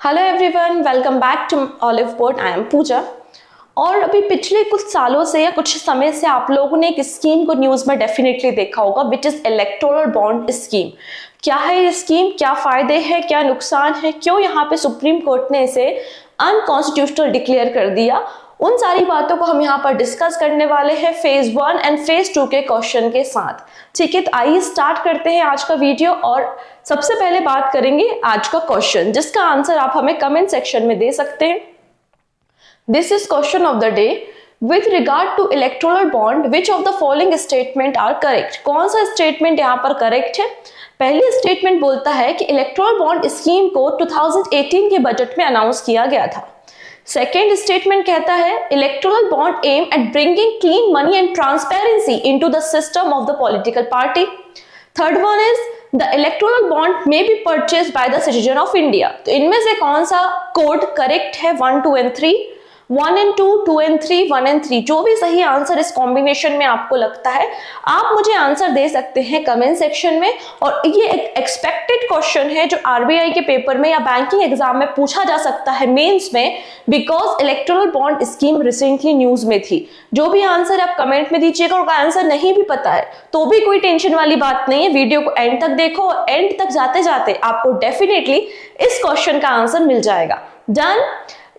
Hello everyone, welcome back to Oliveboard. I am Pooja. और अभी पिछले कुछ सालों से या कुछ समय से आप लोगों ने एक स्कीम को न्यूज़ में डेफिनेटली देखा होगा, which is electoral bond scheme. क्या है ये स्कीम, क्या फ़ायदे हैं, क्या नुकसान है, क्यों यहाँ पे सुप्रीम कोर्ट ने इसे अनकॉन्स्टिट्यूशनल डिक्लेयर कर दिया, उन सारी बातों को हम यहाँ पर डिस्कस करने वाले हैं फेज 1 एंड फेज 2 के क्वेश्चन के साथ। ठीक है, तो आइए स्टार्ट करते हैं आज का वीडियो। और सबसे पहले बात करेंगे आज का क्वेश्चन, जिसका आंसर आप हमें कमेंट सेक्शन में दे सकते हैं। This is question of the day. With regard to electoral bond which of the following statement are correct. कौन सा स्टेटमेंट यहाँ पर करेक्ट है? पहली स्टेटमेंट बोलता है कि इलेक्टोरल बॉन्ड स्कीम को 2018 के बजट में अनाउंस किया गया था। सेकेंड स्टेटमेंट कहता है electoral bond aim at bringing clean money and transparency into the system of the political party. Third one is the electoral bond may be purchase by the citizen of India. तो इनमें से कौन सा code correct है? 1, 2 and 3, 1 and 2, 2 and 3, 1 and 3। जो भी सही answer इस कॉम्बिनेशन में आपको लगता है, आप मुझे आंसर दे सकते हैं कमेंट सेक्शन में। और ये एक एक्सपेक्टेड क्वेश्चन है जो आरबीआई के पेपर में या बैंकिंग एग्जाम में पूछा जा सकता है मेंस में, because electoral bond scheme recently news में थी। जो भी आंसर आप कमेंट में दीजिएगा और आंसर नहीं भी पता है तो भी कोई टेंशन वाली बात नहीं है, वीडियो को एंड तक देखो और एंड तक जाते जाते आपको डेफिनेटली इस क्वेश्चन का आंसर मिल जाएगा। डन।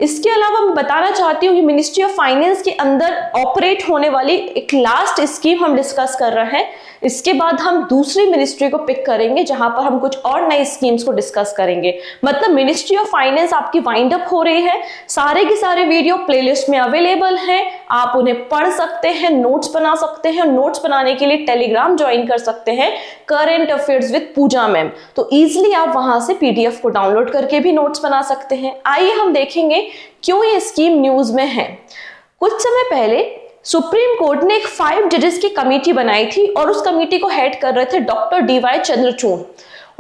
इसके अलावा मैं बताना चाहती हूँ कि मिनिस्ट्री ऑफ फाइनेंस के अंदर ऑपरेट होने वाली एक लास्ट स्कीम हम डिस्कस कर रहे हैं। इसके बाद हम दूसरी मिनिस्ट्री को पिक करेंगे जहां पर हम कुछ और नई स्कीम्स को डिस्कस करेंगे। मतलब मिनिस्ट्री ऑफ फाइनेंस आपकी वाइंड अप हो रही है। सारे के सारे वीडियो प्लेलिस्ट में अवेलेबल हैं, आप उन्हें पढ़ सकते हैं, नोट्स बना सकते हैं। नोट्स बनाने के लिए टेलीग्राम ज्वाइन कर सकते हैं, current affairs with Pooja ma'am. तो इजिली आप वहां से पीडीएफ को डाउनलोड करके भी नोट्स बना सकते हैं। आइए हम देखेंगे क्यों ये स्कीम न्यूज में है। कुछ समय पहले सुप्रीम कोर्ट ने एक 5 जजेस की कमेटी बनाई थी और उस कमेटी को हेड कर रहे थे डॉक्टर डीवाई चंद्रचूड़।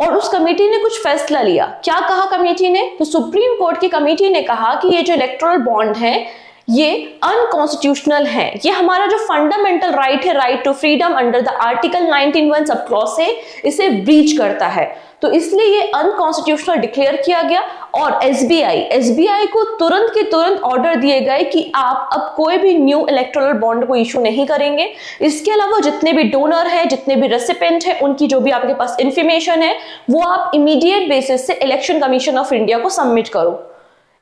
और उस कमेटी ने कुछ फैसला लिया। क्या कहा कमेटी ने? तो सुप्रीम कोर्ट की कमेटी ने कहा कि ये जो इलेक्टोरल बॉन्ड है ये अनकॉन्स्टिट्यूशनल है। ये हमारा जो फंडामेंटल राइट है, right to freedom under the article 19(1) sub clause से इसे ब्रीच करता है। तो इसलिए ये अनकॉन्स्टिट्यूशनल डिक्लेयर किया गया। और एसबीआई को तुरंत के तुरंत ऑर्डर दिए गए कि आप अब कोई भी न्यू इलेक्टोरल बॉन्ड को इशू नहीं करेंगे। इसके अलावा जितने भी डोनर है, जितने भी रेसिपेंट है, उनकी जो भी आपके पास इंफॉर्मेशन है वो आप इमीडिएट बेसिस से इलेक्शन कमीशन ऑफ इंडिया को सबमिट करो।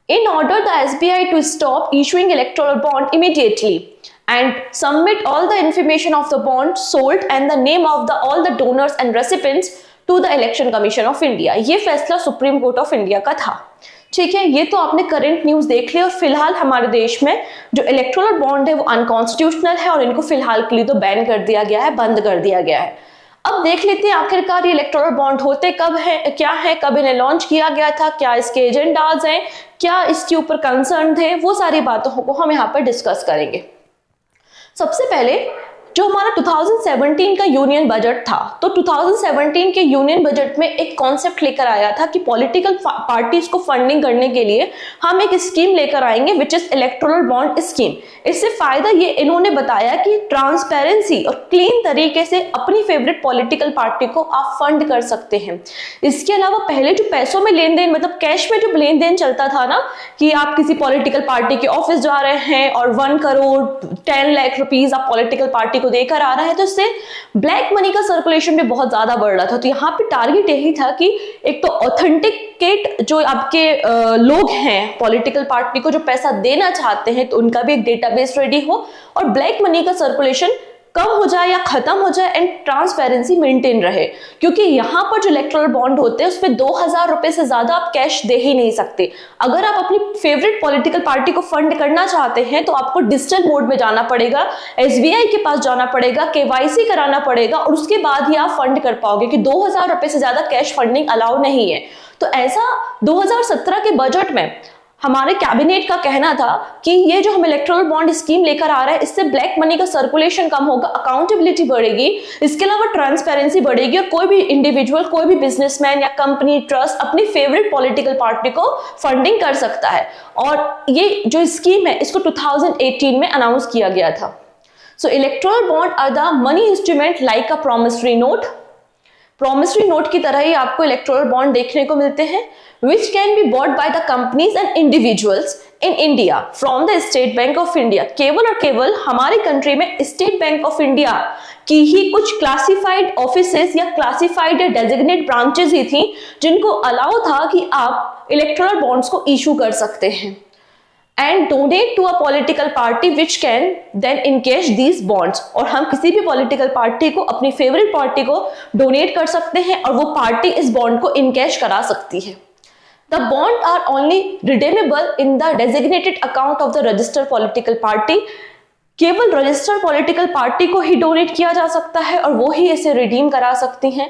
In order the SBI to stop issuing electoral bond immediately and submit all the information of the bond sold and the name of all the donors and recipients to the Election Commission of India। ये फैसला supreme court of India का था। ठीक है, ये तो आपने current news देख ली। और फिलहाल हमारे देश में जो इलेक्टोरल बॉन्ड है वो अनकॉन्स्टिट्यूशनल है और इनको फिलहाल के लिए तो बैन कर दिया गया है, बंद कर दिया गया है। अब देख लेते हैं आखिरकार ये इलेक्टोरल बॉन्ड होते कब है, क्या है, कब इन्हें लॉन्च किया गया था, क्या इसके एजेंडाज हैं, क्या इसके ऊपर कंसर्न थे, वो सारी बातों को हम यहाँ पर डिस्कस करेंगे। सबसे पहले जो हमारा 2017 का यूनियन बजट था, तो 2017 के यूनियन बजट में एक कॉन्सेप्ट लेकर आया था कि पॉलिटिकल पार्टीज को फंडिंग करने के लिए हम एक स्कीम लेकर आएंगे which is electoral bond scheme. इससे फायदा ये इन्होंने बताया कि ट्रांसपेरेंसी और क्लीन तरीके से अपनी फेवरेट पॉलिटिकल पार्टी को आप फंड कर सकते हैं। इसके अलावा पहले जो पैसों में लेन देन, मतलब कैश में जो लेन देन चलता था ना, कि आप किसी पॉलिटिकल पार्टी के ऑफिस जा रहे हैं और 1 करोड़ 10 लाख रुपीज आप पॉलिटिकल पार्टी को देकर आ रहा है, तो इससे ब्लैक मनी का सर्कुलेशन भी बहुत ज्यादा बढ़ रहा था। तो यहाँ पे टारगेट यही था कि एक तो ऑथेंटिकेट जो आपके लोग हैं पॉलिटिकल पार्टी को जो पैसा देना चाहते हैं, तो उनका भी एक डेटाबेस रेडी हो और ब्लैक मनी का सर्कुलेशन कम हो जाए या खत्म हो जाए एंड ट्रांसपेरेंसी मेंटेन रहे। क्योंकि यहाँ पर जो इलेक्टोरल बॉन्ड होते हैं उसमें 2000 रुपए से ज्यादा आप कैश दे ही नहीं सकते। अगर आप अपनी फेवरेट पॉलिटिकल पार्टी को फंड करना चाहते हैं तो आपको डिजिटल मोड में जाना पड़ेगा, एसबीआई के पास जाना पड़ेगा, केवाईसी कराना पड़ेगा और उसके बाद ही आप फंड कर पाओगे कि 2000 रुपए से ज्यादा कैश फंडिंग अलाउ नहीं है। तो ऐसा 2017 के बजट में हमारे कैबिनेट का कहना था कि ये जो हम इलेक्टोरल बॉन्ड स्कीम लेकर आ रहे हैं इससे ब्लैक मनी का सर्कुलेशन कम होगा, अकाउंटेबिलिटी बढ़ेगी, इसके अलावा ट्रांसपेरेंसी बढ़ेगी और कोई भी इंडिविजुअल, कोई भी बिजनेसमैन या कंपनी, ट्रस्ट अपनी फेवरेट पॉलिटिकल पार्टी को फंडिंग कर सकता है। और ये जो स्कीम है इसको 2018 में अनाउंस किया गया था। So electoral bond are the money instrument like a promissory note promissory note की तरह ही आपको इलेक्टोरल बॉन्ड देखने को मिलते हैं, which can be bought by the companies and individuals in India from the State Bank of India। केवल और केवल हमारी कंट्री में स्टेट बैंक ऑफ इंडिया की ही कुछ क्लासिफाइड ऑफिसेस या क्लासिफाइड या डेजिग्नेट ब्रांचेस ही थी जिनको अलाउ था कि आप इलेक्टोरल बॉन्ड्स को इशू कर सकते हैं and donate to a political party which can then encash these bonds. और हम किसी भी पॉलिटिकल पार्टी को, अपनी फेवरेट पार्टी को डोनेट कर सकते हैं और वो पार्टी इस बॉन्ड को इनकैश करा सकती है। The bond are only redeemable in the designated account of the registered political party। केवल रजिस्टर्ड पॉलिटिकल पार्टी को ही डोनेट किया जा सकता है और वो ही इसे रिडीम करा सकती हैं।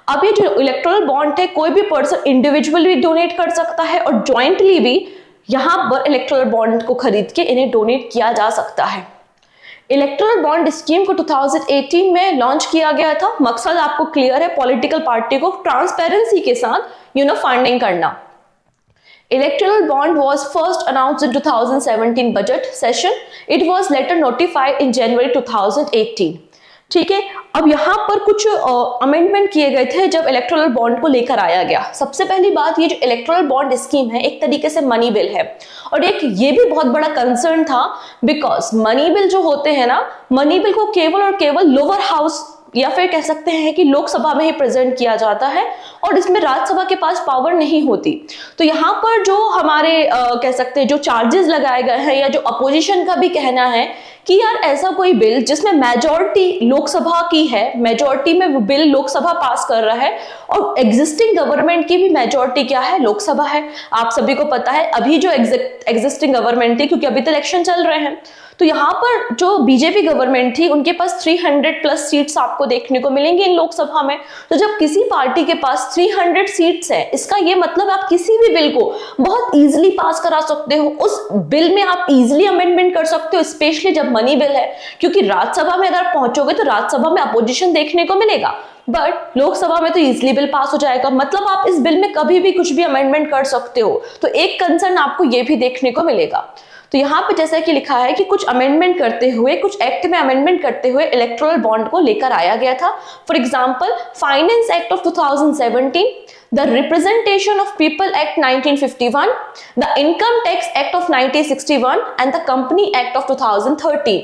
अब ये जो इलेक्टोरल बॉन्ड है, कोई भी पर्सन इंडिविजुअल भी डोनेट कर सकता है और ज्वाइंटली भी यहाँ पर इलेक्टोरल बॉन्ड को खरीद के इन्हें डोनेट किया जा सकता है। इलेक्टोरल बॉन्ड स्कीम को 2018 में लॉन्च किया गया था। मकसद आपको क्लियर है, पॉलिटिकल पार्टी को ट्रांसपेरेंसी के साथ फंडिंग करना। Electoral bond was first announced in 2017 budget session. It was later notified in January 2018। ठीक है, अब यहाँ पर कुछ अमेंडमेंट किए गए थे जब इलेक्टोरल बॉन्ड को लेकर आया गया। सबसे पहली बात, ये जो इलेक्टोरल बॉन्ड स्कीम है एक तरीके से मनी बिल है और एक ये भी बहुत बड़ा कंसर्न था बिकॉज मनी बिल जो होते हैं ना, मनी बिल को केवल और केवल लोअर हाउस या फिर कह सकते हैं कि लोकसभा में ही प्रेजेंट किया जाता है और इसमें राज्यसभा के पास पावर नहीं होती। तो यहाँ पर जो हमारे कह सकते हैं जो चार्जेस लगाए गए हैं या जो अपोजिशन का भी कहना है कि यार ऐसा कोई बिल जिसमें मेजॉरिटी लोकसभा की है, मेजॉरिटी में वो बिल लोकसभा पास कर रहा है और एग्जिस्टिंग गवर्नमेंट की भी मेजॉरिटी क्या है, लोकसभा है। आप सभी को पता है अभी जो एग्जिस्टिंग गवर्नमेंट थी, क्योंकि अभी तो इलेक्शन चल रहे हैं, तो यहाँ पर जो बीजेपी गवर्नमेंट थी उनके पास 300 प्लस सीट्स आपको देखने को मिलेंगी इन लोकसभा में। तो जब किसी पार्टी के पास 300 सीट्स है, इसका ये मतलब आप किसी भी बिल को बहुत इजीली पास करा सकते हो। उस बिल में आप इजीली अमेंडमेंट कर सकते हो, स्पेशली जब मनी बिल है, क्योंकि राज्यसभा में अगर आप पहुंचोगे तो राज्यसभा में अपोजिशन देखने को मिलेगा, बट लोकसभा में तो इजीली बिल पास हो जाएगा। मतलब आप इस बिल में कभी भी कुछ भी अमेंडमेंट कर सकते हो। तो एक कंसर्न आपको ये भी देखने को मिलेगा। तो यहाँ पे जैसा कि लिखा है कि कुछ अमेंडमेंट करते हुए, कुछ एक्ट में अमेंडमेंट करते हुए इलेक्टोरल बॉन्ड को लेकर आया गया था। For example, finance act of 2017, the representation of people act 1951, the income tax act of 1961 and the company act of 2013।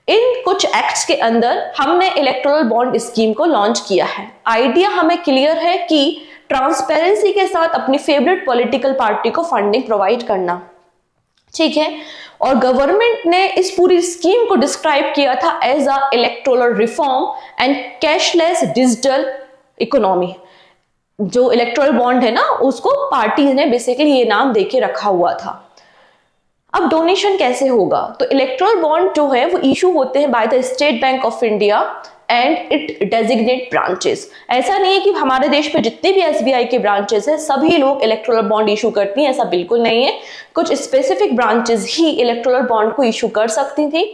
इन कुछ एक्ट्स के अंदर हमने इलेक्टोरल बॉन्ड स्कीम को लॉन्च किया है। आइडिया हमें क्लियर है कि ट्रांसपेरेंसी के साथ अपनी फेवरेट पॉलिटिकल पार्टी को फंडिंग प्रोवाइड करना, ठीक है। और गवर्नमेंट ने इस पूरी स्कीम को डिस्क्राइब किया था as a electoral reform and cashless digital economy. जो इलेक्टोरल बॉन्ड है ना, उसको पार्टी ने बेसिकली ये नाम देके रखा हुआ था। अब डोनेशन कैसे होगा? तो इलेक्टोरल बॉन्ड जो है वो इशू होते हैं by the state bank of India and it designate branches. ऐसा नहीं है कि हमारे देश में जितने भी एसबीआई के ब्रांचेस हैं सभी लोग इलेक्टोरल बॉन्ड इशू करती हैं, ऐसा बिल्कुल नहीं है। कुछ स्पेसिफिक ब्रांचेस ही इलेक्टोरल बॉन्ड को इशू कर सकती थी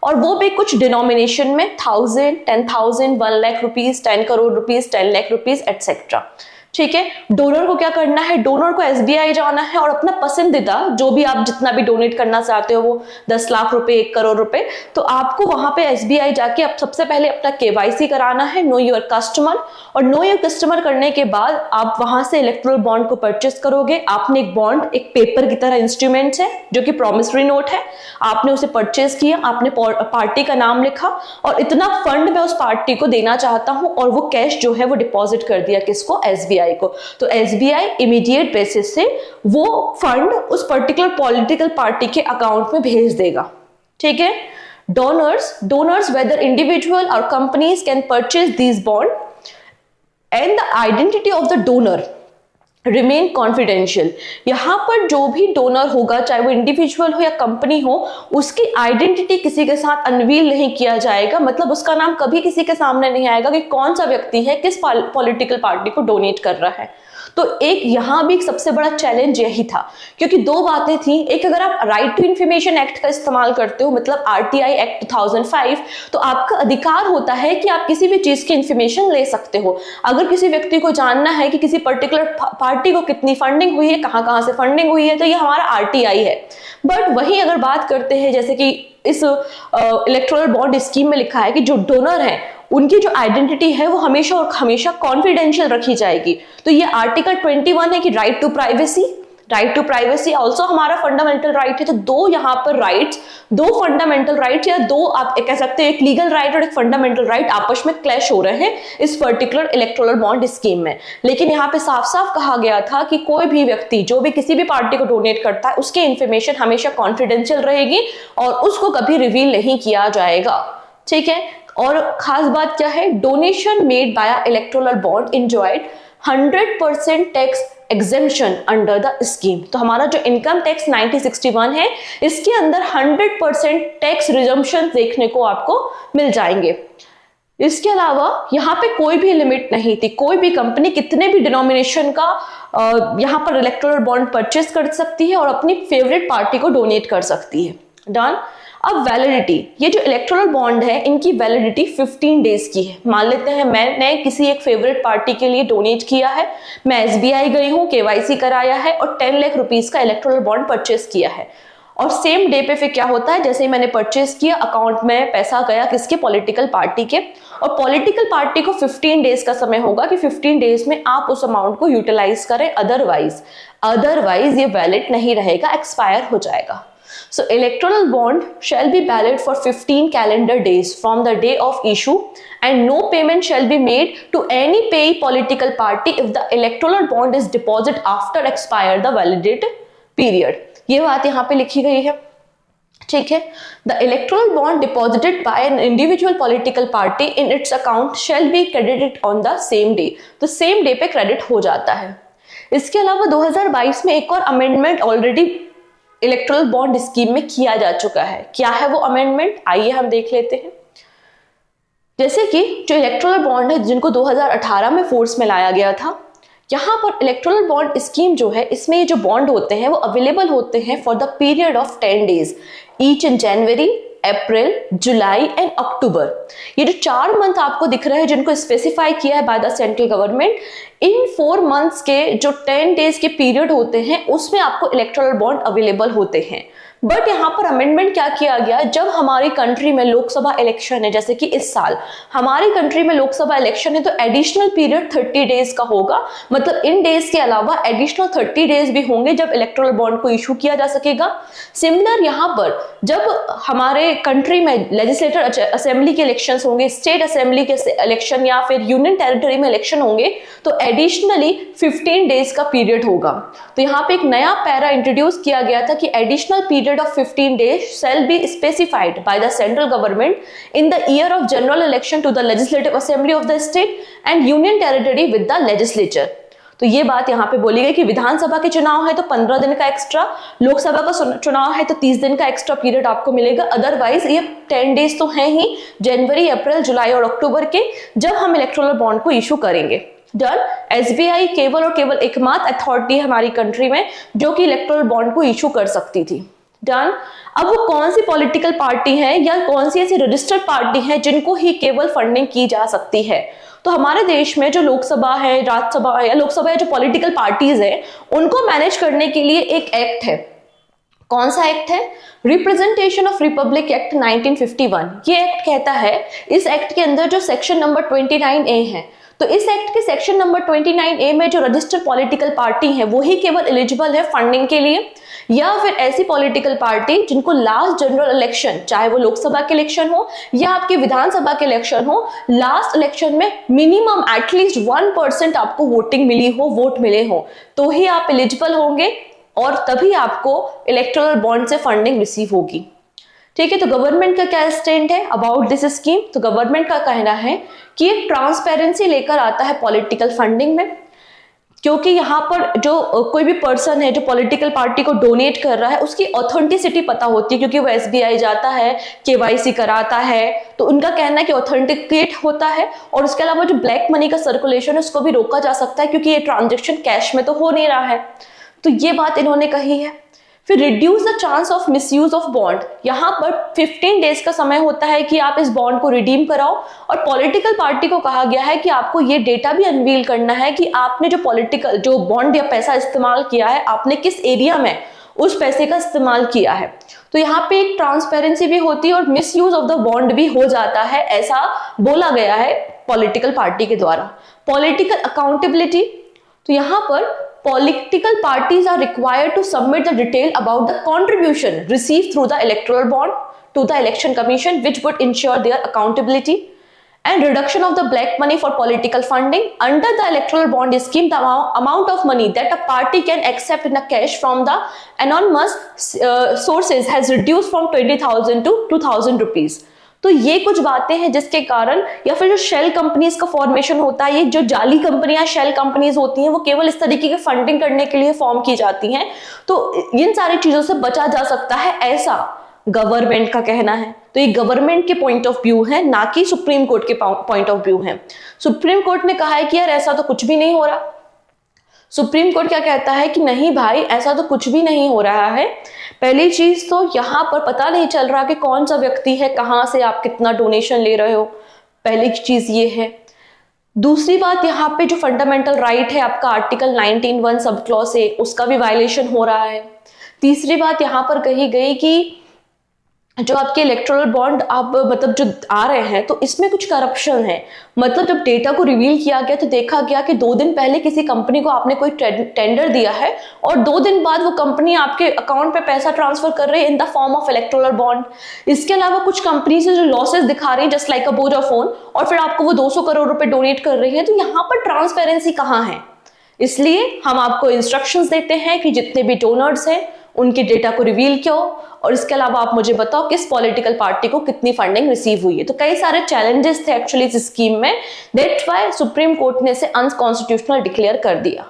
और वो भी कुछ डिनोमिनेशन में 1000, 10,000, 1 lakh rupees, 10 crore rupees, 10 lakh rupees etcetera, ठीक है। डोनर को क्या करना है? डोनर को एसबीआई जाना है और अपना पसंदीदा जो भी आप जितना भी डोनेट करना चाहते हो, वो 10 लाख रुपए, 1 करोड़ रुपए, तो आपको वहां पे एसबीआई जाके अब सबसे पहले अपना केवाईसी कराना है, नो योर कस्टमर। और नो योर कस्टमर करने के बाद आप वहां से इलेक्टोरल बॉन्ड को परचेस करोगे। आपने एक बॉन्ड, एक पेपर की तरह इंस्ट्रूमेंट है जो कि प्रॉमिसरी नोट है, आपने उसे परचेस किया, आपने पार्टी का नाम लिखा और इतना फंड मैं उस पार्टी को देना चाहता हूं और वो कैश जो है वो डिपॉजिट कर दिया किसको? एसबीआई को। तो एसबीआई इमीडिएट बेसिस से वो फंड उस पर्टिकुलर पॉलिटिकल पार्टी के अकाउंट में भेज देगा, ठीक है। Donors whether individual or companies can purchase these bond and the identity of the donor remain confidential. यहाँ पर जो भी डोनर होगा, चाहे वो इंडिविजुअल हो या कंपनी हो, उसकी आइडेंटिटी किसी के साथ अनवील नहीं किया जाएगा। मतलब उसका नाम कभी किसी के सामने नहीं आएगा कि कौन सा व्यक्ति है, किस पॉलिटिकल पार्टी को डोनेट कर रहा है। तो एक यहाँ भी सबसे बड़ा चैलेंज यही था, क्योंकि दो बातें थी। एक, अगर आप राइट टू इंफॉर्मेशन एक्ट का इस्तेमाल करते हो, मतलब आरटीआई एक्ट 2005, तो आपका अधिकार होता है कि आप किसी भी चीज की इंफॉर्मेशन ले सकते हो। अगर किसी व्यक्ति को जानना है कि किसी पर्टिकुलर पार्टी को कितनी फंडिंग हुई है, कहाँ से फंडिंग हुई है, तो ये हमारा आरटीआई है। बट वही अगर बात करते हैं, जैसे कि इस इलेक्टोरल बॉन्ड स्कीम में लिखा है कि जो डोनर है उनकी जो आइडेंटिटी है वो हमेशा और हमेशा कॉन्फिडेंशियल रखी जाएगी। तो ये आर्टिकल 21 है कि राइट टू प्राइवेसी ऑल्सो हमारा फंडामेंटल राइट है। तो दो यहाँ पर राइट्स, दो फंडामेंटल राइट्स या दो आप कह सकते हैं एक लीगल राइट और एक फंडामेंटल राइट आपस में क्लैश हो रहे हैं इस पर्टिकुलर इलेक्टोरल बॉन्ड स्कीम में। लेकिन यहाँ पे साफ साफ कहा गया था कि कोई भी व्यक्ति जो भी किसी भी पार्टी को डोनेट करता है उसकी इंफॉर्मेशन हमेशा कॉन्फिडेंशियल रहेगी और उसको कभी रिवील नहीं किया जाएगा, ठीक है। और खास बात क्या है, donation made by electoral bond enjoyed 100% tax exemption under the scheme. तो हमारा जो इनकम टैक्स 1961 है इसके अंदर 100% टैक्स रिजम्पशन देखने को आपको मिल जाएंगे। इसके अलावा यहाँ पे कोई भी लिमिट नहीं थी, कोई भी कंपनी कितने भी डिनोमिनेशन का यहाँ पर इलेक्टोरल बॉन्ड परचेस कर सकती है और अपनी फेवरेट पार्टी को डोनेट कर सकती है। डन। अब वैलिडिटी, ये जो इलेक्टोरल बॉन्ड है इनकी वैलिडिटी 15 डेज की है। मान लेते हैं मैंने किसी एक फेवरेट पार्टी के लिए डोनेट किया है, मैं एसबीआई गई हूँ, केवाईसी कराया है और 10 लाख रुपीस का इलेक्टोरल बॉन्ड परचेस किया है। और सेम डे पे फिर क्या होता है, जैसे ही मैंने परचेस किया अकाउंट में पैसा गया किसके, पॉलिटिकल पार्टी के, और पॉलिटिकल पार्टी को 15 डेज का समय होगा कि 15 डेज में आप उस अमाउंट को यूटिलाइज करें, अदरवाइज ये वैलिड नहीं रहेगा, एक्सपायर हो जाएगा। So electoral bond shall be valid for 15 calendar days from the day of issue and no payment shall be made to any payee political party if the electoral bond is deposited after expire the validity period। ये बात यहाँ पे लिखी गई है, ठीक है। The electoral bond deposited by an individual political party in its account shall be credited on the same day। तो same day पे क्रेडिट हो जाता है। इसके अलावा 2022 में एक और amendment already electoral bond scheme में किया जा चुका है। क्या है वो अमेंडमेंट, आइए हम देख लेते हैं। जैसे कि जो इलेक्टोरल बॉन्ड है जिनको 2018 में फोर्स में लाया गया था, यहाँ पर इलेक्टोरल बॉन्ड स्कीम जो है इसमें ये जो बॉन्ड होते हैं वो अवेलेबल होते हैं for the period of 10 days each in January, April, July and October. ये जो 4 मंथ आपको दिख रहे हैं जिनको स्पेसिफाई किया है by the central government, in 4 months के जो 10 डेज के पीरियड होते हैं उसमें आपको इलेक्टोरल बॉन्ड अवेलेबल होते हैं। बट यहाँ पर अमेंडमेंट क्या किया गया, जब हमारी कंट्री में लोकसभा इलेक्शन है, जैसे कि इस साल हमारी कंट्री में लोकसभा इलेक्शन है, तो एडिशनल पीरियड 30 डेज का होगा। मतलब इन डेज के अलावा एडिशनल 30 डेज भी होंगे जब इलेक्टोरल बॉन्ड को इशू किया जा सकेगा। सिमिलर यहाँ पर जब हमारे कंट्री में लेजिस्लेटर असेंबली के इलेक्शन होंगे, स्टेट असेंबली के इलेक्शन या फिर यूनियन टेरिटरी में इलेक्शन होंगे, तो एडिशनली 15 डेज का पीरियड होगा। तो यहाँ पे एक नया पैरा इंट्रोड्यूस किया गया था कि additional period of 15 days shall be specified by the central government in the year of general election to the legislative assembly of the state and union territory with the legislature। तो ये बात यहाँ पे बोली गई कि विधानसभा के चुनाव है तो 15 दिन का एक्स्ट्रा, लोकसभा का चुनाव है तो 30 दिन का एक्स्ट्रा पीरियड आपको मिलेगा। अदरवाइज ये 10 डेज तो है ही जनवरी, अप्रैल, जुलाई और अक्टूबर के, जब हम इलेक्टोरल बॉन्ड को इशू करेंगे। डन। एसबीआई केवल और केवल एकमात्र अथॉरिटी है हमारी कंट्री में जो कि इलेक्टोरल बॉन्ड को इशू कर सकती थी। डन। अब वो कौन सी पॉलिटिकल पार्टी है या कौन सी ऐसी रजिस्टर्ड पार्टी है जिनको ही केवल फंडिंग की जा सकती है, तो हमारे देश में जो लोकसभा है, राज्यसभा है या लोकसभा है, जो पॉलिटिकल पार्टीज है उनको मैनेज करने के लिए एक एक्ट है। कौन सा एक्ट है, रिप्रेजेंटेशन ऑफ रिपब्लिक एक्ट 1951। ये एक्ट कहता है, इस एक्ट के अंदर जो सेक्शन नंबर 29A है, तो इस एक्ट के सेक्शन नंबर 29A में जो रजिस्टर्ड पॉलिटिकल पार्टी है वो ही केवल एलिजिबल है फंडिंग के लिए, या फिर ऐसी पॉलिटिकल पार्टी जिनको लास्ट जनरल इलेक्शन, चाहे वो लोकसभा के इलेक्शन हो या आपके विधानसभा के इलेक्शन हो, लास्ट इलेक्शन में मिनिमम एटलीस्ट 1% आपको वोटिंग मिली हो, वोट मिले हो, तो ही आप एलिजिबल होंगे और तभी आपको इलेक्टोरल बॉन्ड से फंडिंग रिसीव होगी। ठीक है। तो गवर्नमेंट का क्या स्टैंड है अबाउट दिस स्कीम, तो गवर्नमेंट का कहना है कि एक ट्रांसपेरेंसी लेकर आता है पॉलिटिकल फंडिंग में, क्योंकि यहाँ पर जो कोई भी पर्सन है जो पॉलिटिकल पार्टी को डोनेट कर रहा है उसकी ऑथेंटिसिटी पता होती है, क्योंकि वो एसबीआई जाता है, केवाईसी कराता है, तो उनका कहना है कि ऑथेंटिकेट होता है। और उसके अलावा जो ब्लैक मनी का सर्कुलेशन है उसको भी रोका जा सकता है, क्योंकि ये ट्रांजेक्शन कैश में तो हो नहीं रहा है। तो ये बात इन्होंने कही है। फिर reduce the chance of misuse of bond, यहाँ पर 15 डेज का समय होता है कि आप इस बॉन्ड को रिडीम कराओ, और पॉलिटिकल पार्टी को कहा गया है कि आपको ये डेटा भी अनवील करना है कि आपने जो बॉन्ड या पैसा इस्तेमाल किया है आपने किस एरिया में उस पैसे का इस्तेमाल किया है। तो तो यहाँ पे एक ट्रांसपेरेंसी भी होती है और miss use of the bond भी हो जाता है, ऐसा बोला गया है पॉलिटिकल पार्टी के द्वारा। पॉलिटिकल अकाउंटेबिलिटी, तो यहाँ पर political parties are required to submit the detail about the contribution received through the electoral bond to the election commission, which would ensure their accountability and reduction of the black money for political funding. Under the electoral bond scheme, the amount of money that a party can accept in a cash from the anonymous sources has reduced from 20,000 to 2,000 rupees. तो ये कुछ बातें हैं जिसके कारण, या फिर जो शेल कंपनीज का फॉर्मेशन होता है, ये जो जाली कंपनियां शेल कंपनीज होती हैं वो केवल इस तरीके की फंडिंग करने के लिए फॉर्म की जाती हैं। तो इन सारी चीजों से बचा जा सकता है, ऐसा गवर्नमेंट का कहना है। तो ये गवर्नमेंट के पॉइंट ऑफ व्यू है, ना कि सुप्रीम कोर्ट के पॉइंट ऑफ व्यू है। सुप्रीम कोर्ट ने कहा है कि यार ऐसा तो कुछ भी नहीं हो रहा। सुप्रीम कोर्ट क्या कहता है कि नहीं भाई, ऐसा तो कुछ भी नहीं हो रहा है। पहली चीज तो यहाँ पर पता नहीं चल रहा कि कौन सा व्यक्ति है, कहाँ से आप कितना डोनेशन ले रहे हो, पहली चीज ये है। दूसरी बात, यहाँ पे जो फंडामेंटल राइट है आपका आर्टिकल 19(1) सब क्लॉज है, उसका भी वायलेशन हो रहा है। तीसरी बात यहाँ पर कही गई कि जो आपके इलेक्टोरल बॉन्ड आप मतलब जो आ रहे हैं तो इसमें कुछ करप्शन है। मतलब जब डेटा को रिवील किया गया तो देखा गया कि 2 दिन पहले किसी कंपनी को आपने कोई टेंडर दिया है और 2 दिन बाद वो कंपनी आपके अकाउंट पे पैसा ट्रांसफर कर रही है in the form of electoral bond. इसके अलावा कुछ कंपनी से जो लॉसेस दिखा रही है जस्ट लाइक अ वोडाफोन, और फिर आपको वो 200 करोड़ रुपए डोनेट कर रही है। तो यहाँ पर ट्रांसपेरेंसी कहाँ है? इसलिए हम आपको इंस्ट्रक्शंस देते हैं कि जितने भी डोनर्स हैं उनके डेटा को रिवील करो, और इसके अलावा आप मुझे बताओ किस पॉलिटिकल पार्टी को कितनी फंडिंग रिसीव हुई है। तो कई सारे चैलेंजेस थे एक्चुअली इस स्कीम में, दैट्स व्हाई सुप्रीम कोर्ट ने इसे अनकॉन्स्टिट्यूशनल डिक्लेयर कर दिया।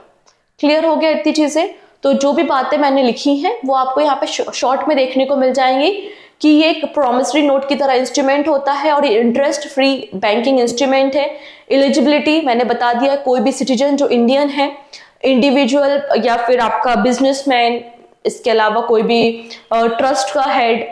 क्लियर हो गया इतनी चीजें? तो जो भी बातें मैंने लिखी हैं वो आपको यहाँ पे शॉर्ट में देखने को मिल जाएंगी कि ये एक प्रोमिसरी नोट की तरह इंस्ट्रूमेंट होता है और ये इंटरेस्ट फ्री बैंकिंग इंस्ट्रूमेंट है। एलिजिबिलिटी मैंने बता दिया, कोई भी सिटीजन जो इंडियन है, इंडिविजुअल या फिर आपका बिजनेसमैन, इसके अलावा कोई भी ट्रस्ट का हेड,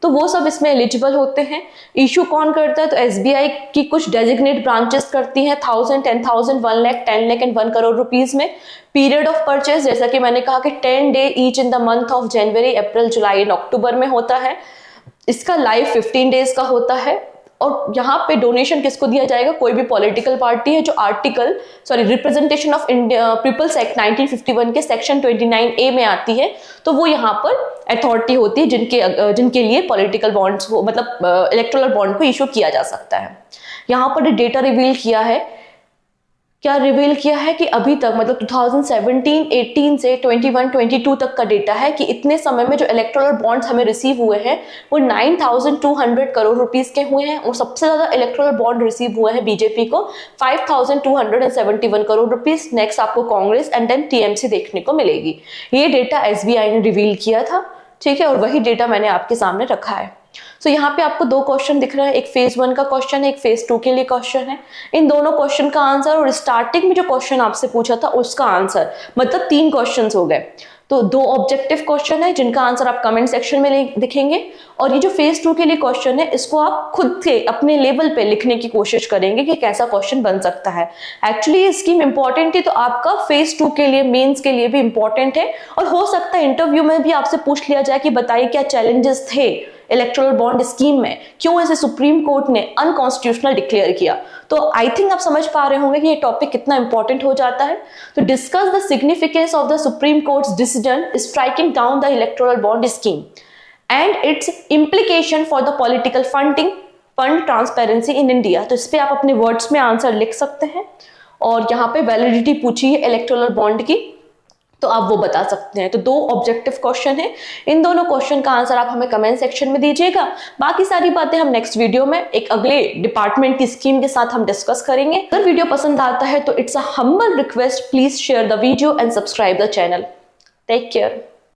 तो वो सब इसमें एलिजिबल होते हैं। इशू कौन करता है? तो एसबीआई की कुछ डेजिग्नेट ब्रांचेस करती हैं 1000, 10,000, 1 लाख, 10 लाख एंड 1 करोड़ रुपीज में। पीरियड ऑफ परचेज जैसा कि मैंने कहा कि 10 day each in the month of January, April, July and October में होता है। इसका लाइफ 15 डेज का होता है। और यहाँ पे डोनेशन किसको दिया जाएगा? कोई भी पॉलिटिकल पार्टी है जो रिप्रेजेंटेशन ऑफ पीपल्स एक्ट 1951 के सेक्शन 29A में आती है, तो वो यहाँ पर अथॉरिटी होती है जिनके लिए पॉलिटिकल बॉन्ड्स को मतलब इलेक्टोरल बॉन्ड को इशू किया जा सकता है। यहाँ पर डेटा रिवील किया है, क्या रिवील किया है कि अभी तक मतलब 2017, 18 से 21, 22 तक का डेटा है कि इतने समय में जो इलेक्टोरल बॉन्ड्स हमें रिसीव हुए हैं वो 9,200 करोड़ रुपीस के हुए हैं। और सबसे ज्यादा इलेक्टोरल बॉन्ड रिसीव हुए हैं बीजेपी को 5,271 करोड़ रुपीस। नेक्स्ट आपको कांग्रेस एंड देन टीएमसी देखने को मिलेगी। ये डेटा एसबीआई ने रिवील किया था, ठीक है, और वही डेटा मैंने आपके सामने रखा है। तो यहाँ पे आपको 2 क्वेश्चन दिख रहे हैं, एक फेज 1 का क्वेश्चन है, एक फेज 2 के लिए क्वेश्चन है। इन दोनों क्वेश्चन का आंसर और स्टार्टिंग में जो क्वेश्चन आपसे पूछा था उसका आंसर, मतलब 3 क्वेश्चन हो गए। तो 2 ऑब्जेक्टिव क्वेश्चन है जिनका आंसर आप कमेंट सेक्शन में दिखेंगे, और ये जो फेज 2 के लिए क्वेश्चन है इसको आप खुद से अपने लेवल पे लिखने की कोशिश करेंगे कि कैसा क्वेश्चन बन सकता है। एक्चुअली ये स्कीम इंपॉर्टेंट है तो आपका फेज 2 के लिए, मेंस के लिए भी इंपॉर्टेंट है, और हो सकता है इंटरव्यू में भी आपसे पूछ लिया जाए कि बताइए क्या चैलेंजेस थे इलेक्टोरल बॉन्ड स्कीम में, क्यों इसे सुप्रीम कोर्ट ने अनकॉन्स्टिट्यूशनल डिक्लेयर किया। तो आई थिंक आप समझ पा रहे होंगे कि ये टॉपिक कितना इंपॉर्टेंट हो जाता है। तो discuss the significance of the supreme courts decision striking down the electoral bond scheme and it's implication for the political fund transparency in India. तो इस पे आप अपने वर्ड्स में आंसर लिख सकते हैं, और यहाँ पे वैलिडिटी पूछी है इलेक्टोरल बॉन्ड की तो आप वो बता सकते हैं। तो 2 ऑब्जेक्टिव क्वेश्चन है, इन दोनों क्वेश्चन का आंसर आप हमें कमेंट सेक्शन में दीजिएगा। बाकी सारी बातें हम नेक्स्ट वीडियो में एक अगले डिपार्टमेंट की स्कीम के साथ हम डिस्कस करेंगे। अगर वीडियो पसंद आता है तो it's a humble request, please share the video and subscribe the channel. Take care.